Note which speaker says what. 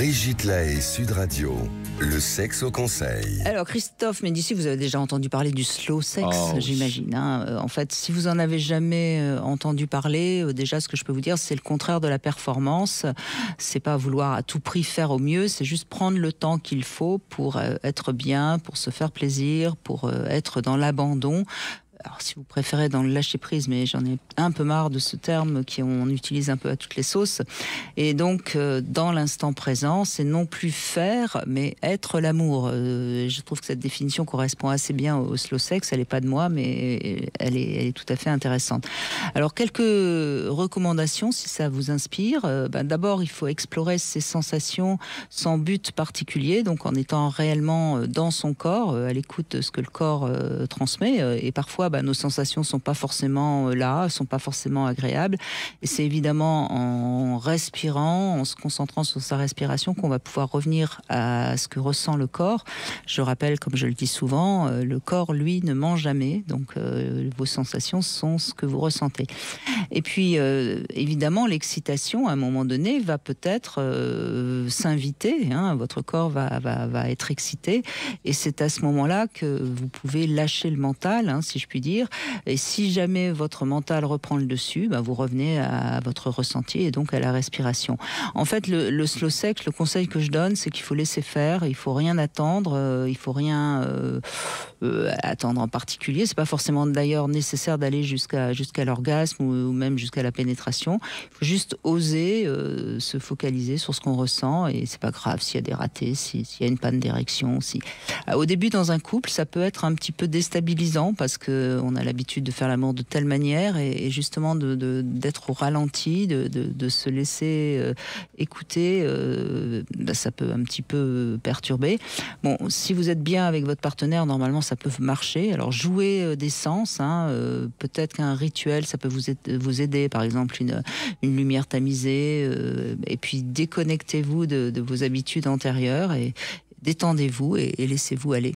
Speaker 1: Brigitte Lahaie, Sud Radio, le sexe au conseil.
Speaker 2: Alors Christophe Médicis, vous avez déjà entendu parler du slow sex, j'imagine. En fait, si vous en avez jamais entendu parler, déjà ce que je peux vous dire, c'est le contraire de la performance. C'est pas vouloir à tout prix faire au mieux, c'est juste prendre le temps qu'il faut pour être bien, pour se faire plaisir, pour être dans l'abandon. Alors, si vous préférez dans le lâcher-prise, mais j'en ai un peu marre de ce terme qu'on utilise un peu à toutes les sauces. Et donc, dans l'instant présent, c'est non plus faire, mais être l'amour. Je trouve que cette définition correspond assez bien au slow sex. Elle n'est pas de moi, mais elle est tout à fait intéressante. Alors, quelques recommandations, si ça vous inspire. D'abord, il faut explorer ses sensations sans but particulier, donc en étant réellement dans son corps, à l'écoute de ce que le corps transmet. Et parfois, nos sensations sont pas forcément là, sont pas forcément agréables. Et c'est évidemment en respirant, en se concentrant sur sa respiration qu'on va pouvoir revenir à ce que ressent le corps. Je rappelle, comme je le dis souvent, le corps, lui, ne ment jamais. Donc, vos sensations sont ce que vous ressentez. Et puis, évidemment, l'excitation, à un moment donné, va peut-être s'inviter. Votre corps va être excité. Et c'est à ce moment-là que vous pouvez lâcher le mental, si je puis dire. Et si jamais votre mental reprend le dessus, vous revenez à votre ressenti et donc à la respiration. En fait, le slow sex, le conseil que je donne, c'est qu'il faut laisser faire, il faut rien attendre, il faut rien attendre en particulier. C'est pas forcément d'ailleurs nécessaire d'aller jusqu'à l'orgasme ou même jusqu'à la pénétration. Il faut juste oser se focaliser sur ce qu'on ressent et c'est pas grave s'il y a des ratés, s'il y a une panne d'érection. Au début, dans un couple, ça peut être un petit peu déstabilisant parce que on a l'habitude de faire l'amour de telle manière et justement d'être au ralenti, de se laisser écouter, ça peut un petit peu perturber. Bon, si vous êtes bien avec votre partenaire, normalement ça peut marcher. Alors jouer des sens, peut-être qu'un rituel ça peut vous aider, par exemple une lumière tamisée, et puis déconnectez-vous de vos habitudes antérieures et détendez-vous et laissez-vous aller.